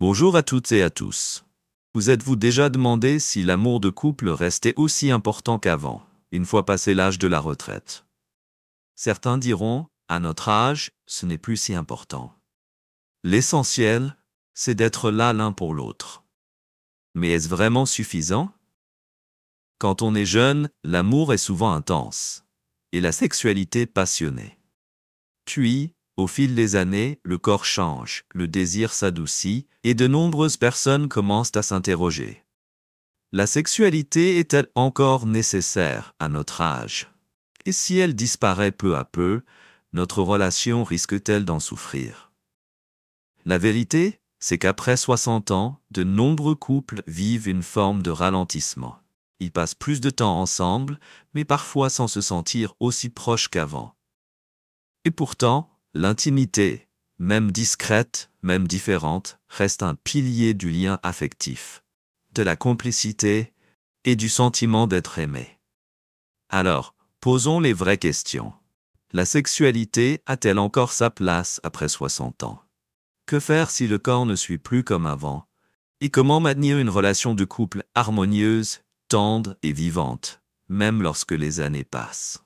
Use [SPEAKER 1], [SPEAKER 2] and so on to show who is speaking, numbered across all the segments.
[SPEAKER 1] Bonjour à toutes et à tous. Vous êtes-vous déjà demandé si l'amour de couple restait aussi important qu'avant, une fois passé l'âge de la retraite? Certains diront, à notre âge, ce n'est plus si important. L'essentiel, c'est d'être là l'un pour l'autre. Mais est-ce vraiment suffisant? Quand on est jeune, l'amour est souvent intense, et la sexualité passionnée. Puis, au fil des années, le corps change, le désir s'adoucit, et de nombreuses personnes commencent à s'interroger. La sexualité est-elle encore nécessaire à notre âge? Et si elle disparaît peu à peu, notre relation risque-t-elle d'en souffrir? La vérité, c'est qu'après 60 ans, de nombreux couples vivent une forme de ralentissement. Ils passent plus de temps ensemble, mais parfois sans se sentir aussi proches qu'avant. Et pourtant, l'intimité, même discrète, même différente, reste un pilier du lien affectif, de la complicité et du sentiment d'être aimé. Alors, posons les vraies questions. La sexualité a-t-elle encore sa place après 60 ans? Que faire si le corps ne suit plus comme avant? Et comment maintenir une relation de couple harmonieuse, tendre et vivante, même lorsque les années passent?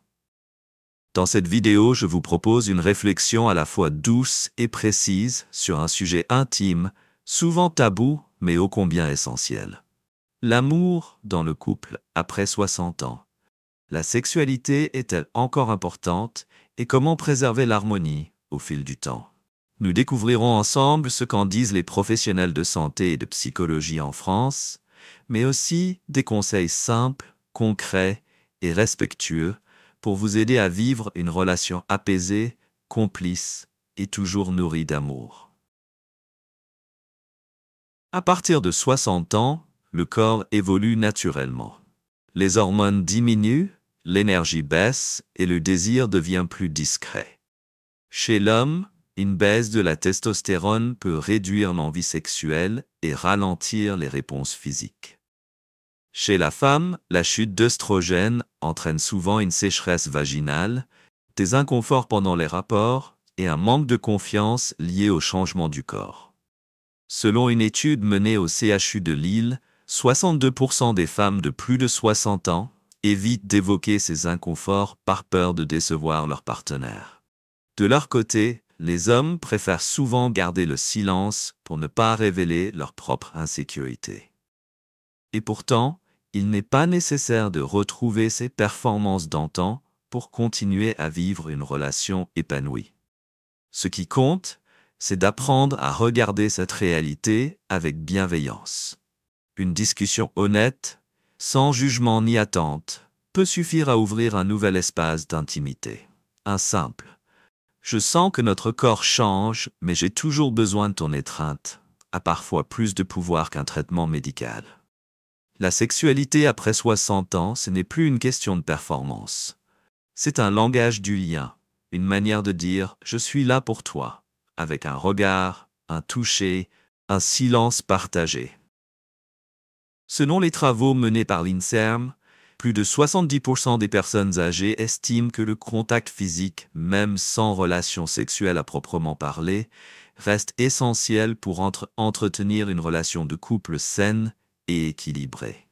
[SPEAKER 1] Dans cette vidéo, je vous propose une réflexion à la fois douce et précise sur un sujet intime, souvent tabou, mais ô combien essentiel. L'amour dans le couple après 60 ans. La sexualité est-elle encore importante et comment préserver l'harmonie au fil du temps? Nous découvrirons ensemble ce qu'en disent les professionnels de santé et de psychologie en France, mais aussi des conseils simples, concrets et respectueux pour vous aider à vivre une relation apaisée, complice et toujours nourrie d'amour. À partir de 60 ans, le corps évolue naturellement. Les hormones diminuent, l'énergie baisse et le désir devient plus discret. Chez l'homme, une baisse de la testostérone peut réduire l'envie sexuelle et ralentir les réponses physiques. Chez la femme, la chute d'œstrogène entraîne souvent une sécheresse vaginale, des inconforts pendant les rapports et un manque de confiance lié au changement du corps. Selon une étude menée au CHU de Lille, 62% des femmes de plus de 60 ans évitent d'évoquer ces inconforts par peur de décevoir leur partenaire. De leur côté, les hommes préfèrent souvent garder le silence pour ne pas révéler leur propre insécurité. Et pourtant, il n'est pas nécessaire de retrouver ses performances d'antan pour continuer à vivre une relation épanouie. Ce qui compte, c'est d'apprendre à regarder cette réalité avec bienveillance. Une discussion honnête, sans jugement ni attente, peut suffire à ouvrir un nouvel espace d'intimité. Un simple « Je sens que notre corps change, mais j'ai toujours besoin de ton étreinte » a parfois plus de pouvoir qu'un traitement médical. La sexualité après 60 ans, ce n'est plus une question de performance. C'est un langage du lien, une manière de dire « je suis là pour toi », avec un regard, un toucher, un silence partagé. Selon les travaux menés par l'INSERM, plus de 70% des personnes âgées estiment que le contact physique, même sans relation sexuelle à proprement parler, reste essentiel pour entretenir une relation de couple saine et équilibrée.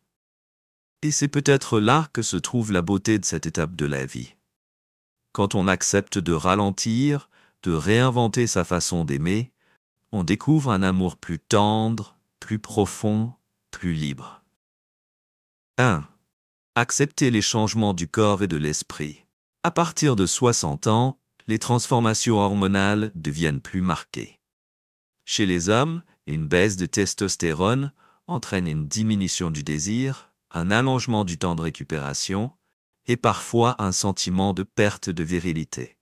[SPEAKER 1] Et c'est peut-être là que se trouve la beauté de cette étape de la vie. Quand on accepte de ralentir, de réinventer sa façon d'aimer, on découvre un amour plus tendre, plus profond, plus libre. 1. Accepter les changements du corps et de l'esprit. À partir de 60 ans, les transformations hormonales deviennent plus marquées. Chez les hommes, une baisse de testostérone entraîne une diminution du désir, un allongement du temps de récupération et parfois un sentiment de perte de virilité.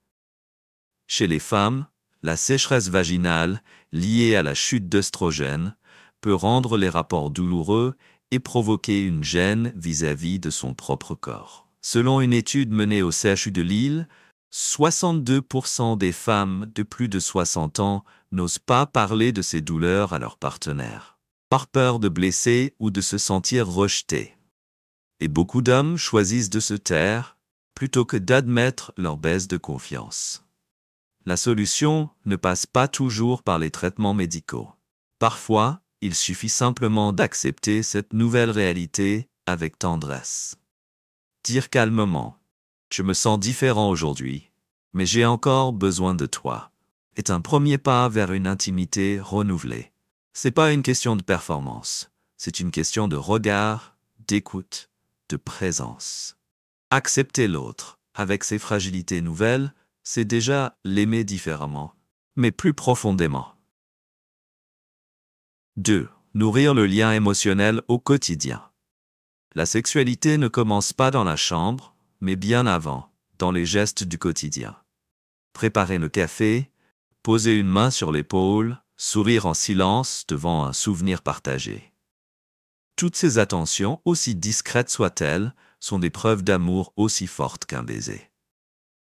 [SPEAKER 1] Chez les femmes, la sécheresse vaginale, liée à la chute d'œstrogène, peut rendre les rapports douloureux et provoquer une gêne vis-à-vis de son propre corps. Selon une étude menée au CHU de Lille, 62% des femmes de plus de 60 ans n'osent pas parler de ces douleurs à leur partenaire, par peur de blesser ou de se sentir rejetés. Et beaucoup d'hommes choisissent de se taire plutôt que d'admettre leur baisse de confiance. La solution ne passe pas toujours par les traitements médicaux. Parfois, il suffit simplement d'accepter cette nouvelle réalité avec tendresse. Dire calmement « Je me sens différent aujourd'hui, mais j'ai encore besoin de toi » est un premier pas vers une intimité renouvelée. C'est pas une question de performance, c'est une question de regard, d'écoute, de présence. Accepter l'autre, avec ses fragilités nouvelles, c'est déjà l'aimer différemment, mais plus profondément. 2. Nourrir le lien émotionnel au quotidien. La sexualité ne commence pas dans la chambre, mais bien avant, dans les gestes du quotidien. Préparer le café, poser une main sur l'épaule, sourire en silence devant un souvenir partagé. Toutes ces attentions, aussi discrètes soient-elles, sont des preuves d'amour aussi fortes qu'un baiser.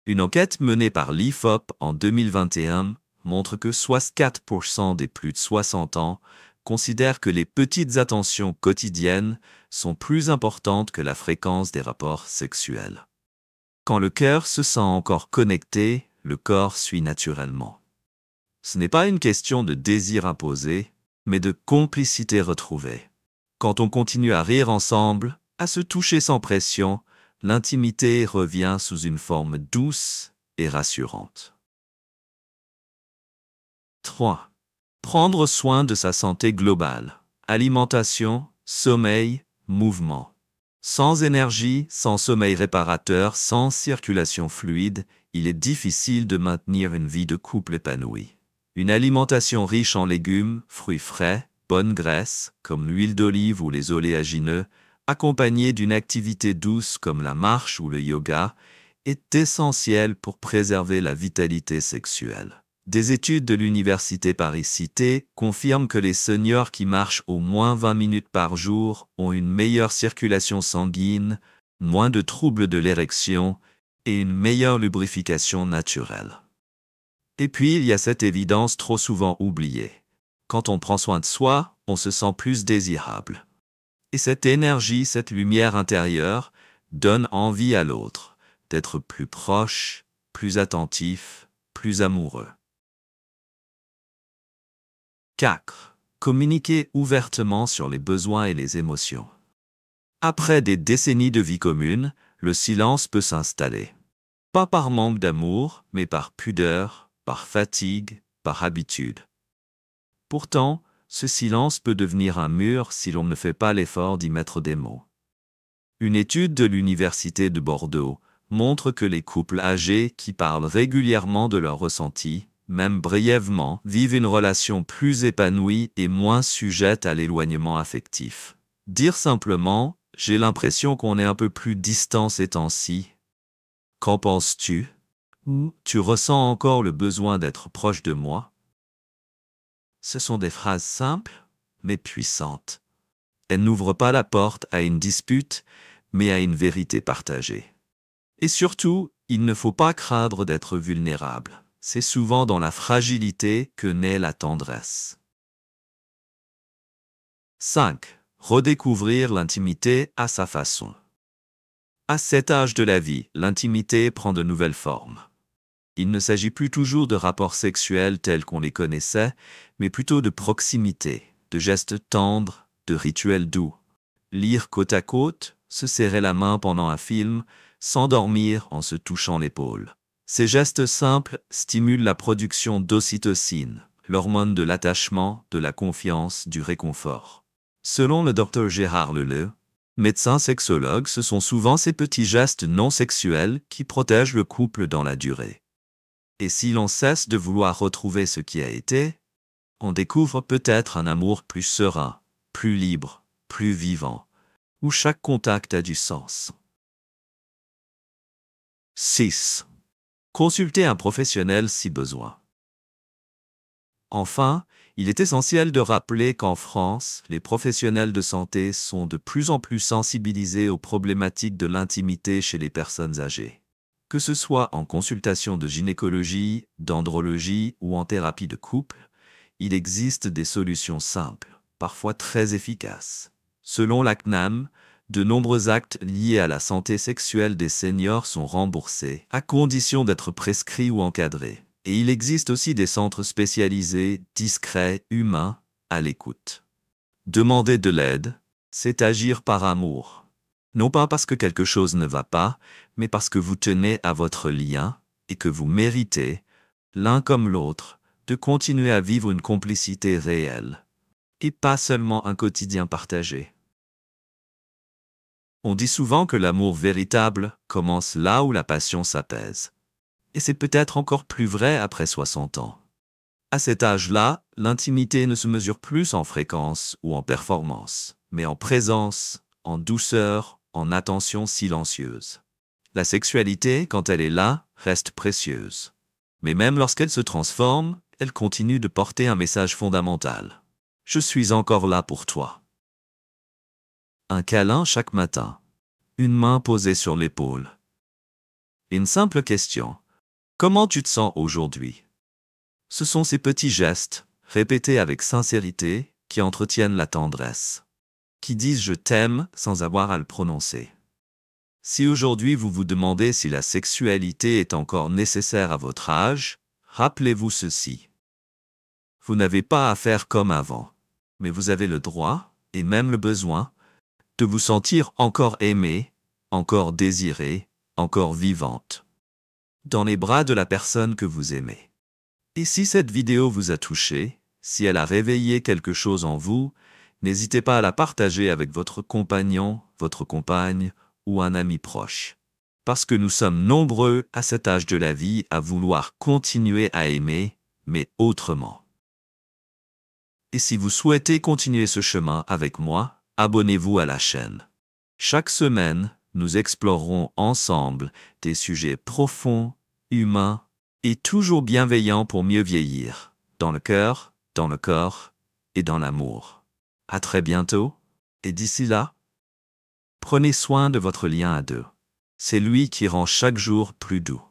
[SPEAKER 1] Une enquête menée par l'IFOP en 2021 montre que 64% des plus de 60 ans considèrent que les petites attentions quotidiennes sont plus importantes que la fréquence des rapports sexuels. Quand le cœur se sent encore connecté, le corps suit naturellement. Ce n'est pas une question de désir imposé, mais de complicité retrouvée. Quand on continue à rire ensemble, à se toucher sans pression, l'intimité revient sous une forme douce et rassurante. 3. Prendre soin de sa santé globale. Alimentation, sommeil, mouvement. Sans énergie, sans sommeil réparateur, sans circulation fluide, il est difficile de maintenir une vie de couple épanouie. Une alimentation riche en légumes, fruits frais, bonne graisse, comme l'huile d'olive ou les oléagineux, accompagnée d'une activité douce comme la marche ou le yoga, est essentielle pour préserver la vitalité sexuelle. Des études de l'Université Paris-Cité confirment que les seniors qui marchent au moins 20 minutes par jour ont une meilleure circulation sanguine, moins de troubles de l'érection et une meilleure lubrification naturelle. Et puis, il y a cette évidence trop souvent oubliée. Quand on prend soin de soi, on se sent plus désirable. Et cette énergie, cette lumière intérieure, donne envie à l'autre d'être plus proche, plus attentif, plus amoureux. 4. Communiquer ouvertement sur les besoins et les émotions. Après des décennies de vie commune, le silence peut s'installer. Pas par manque d'amour, mais par pudeur, par fatigue, par habitude. Pourtant, ce silence peut devenir un mur si l'on ne fait pas l'effort d'y mettre des mots. Une étude de l'Université de Bordeaux montre que les couples âgés qui parlent régulièrement de leurs ressentis, même brièvement, vivent une relation plus épanouie et moins sujette à l'éloignement affectif. Dire simplement « j'ai l'impression qu'on est un peu plus distant ces temps-ci ». Qu'en penses-tu? Tu ressens encore le besoin d'être proche de moi? Ce sont des phrases simples, mais puissantes. Elles n'ouvrent pas la porte à une dispute, mais à une vérité partagée. Et surtout, il ne faut pas craindre d'être vulnérable. C'est souvent dans la fragilité que naît la tendresse. 5. Redécouvrir l'intimité à sa façon. À cet âge de la vie, l'intimité prend de nouvelles formes. Il ne s'agit plus toujours de rapports sexuels tels qu'on les connaissait, mais plutôt de proximité, de gestes tendres, de rituels doux. Lire côte à côte, se serrer la main pendant un film, s'endormir en se touchant l'épaule. Ces gestes simples stimulent la production d'ocytocine, l'hormone de l'attachement, de la confiance, du réconfort. Selon le Dr Gérard Leleu, médecin sexologue, ce sont souvent ces petits gestes non sexuels qui protègent le couple dans la durée. Et si l'on cesse de vouloir retrouver ce qui a été, on découvre peut-être un amour plus serein, plus libre, plus vivant, où chaque contact a du sens. 6. Consulter un professionnel si besoin. Enfin, il est essentiel de rappeler qu'en France, les professionnels de santé sont de plus en plus sensibilisés aux problématiques de l'intimité chez les personnes âgées. Que ce soit en consultation de gynécologie, d'andrologie ou en thérapie de couple, il existe des solutions simples, parfois très efficaces. Selon la CNAM, de nombreux actes liés à la santé sexuelle des seniors sont remboursés, à condition d'être prescrits ou encadrés. Et il existe aussi des centres spécialisés, discrets, humains, à l'écoute. Demander de l'aide, c'est agir par amour. Non pas parce que quelque chose ne va pas, mais parce que vous tenez à votre lien et que vous méritez, l'un comme l'autre, de continuer à vivre une complicité réelle, et pas seulement un quotidien partagé. On dit souvent que l'amour véritable commence là où la passion s'apaise. Et c'est peut-être encore plus vrai après 60 ans. À cet âge-là, l'intimité ne se mesure plus en fréquence ou en performance, mais en présence, en douceur, en attention silencieuse. La sexualité, quand elle est là, reste précieuse. Mais même lorsqu'elle se transforme, elle continue de porter un message fondamental. Je suis encore là pour toi. Un câlin chaque matin. Une main posée sur l'épaule. Une simple question. Comment tu te sens aujourd'hui? Ce sont ces petits gestes, répétés avec sincérité, qui entretiennent la tendresse, qui disent « je t'aime » sans avoir à le prononcer. Si aujourd'hui vous vous demandez si la sexualité est encore nécessaire à votre âge, rappelez-vous ceci. Vous n'avez pas à faire comme avant, mais vous avez le droit, et même le besoin, de vous sentir encore aimé, encore désiré, encore vivante, dans les bras de la personne que vous aimez. Et si cette vidéo vous a touché, si elle a réveillé quelque chose en vous, n'hésitez pas à la partager avec votre compagnon, votre compagne ou un ami proche. Parce que nous sommes nombreux à cet âge de la vie à vouloir continuer à aimer, mais autrement. Et si vous souhaitez continuer ce chemin avec moi, abonnez-vous à la chaîne. Chaque semaine, nous explorerons ensemble des sujets profonds, humains et toujours bienveillants pour mieux vieillir, dans le cœur, dans le corps et dans l'amour. À très bientôt, et d'ici là, prenez soin de votre lien à deux. C'est lui qui rend chaque jour plus doux.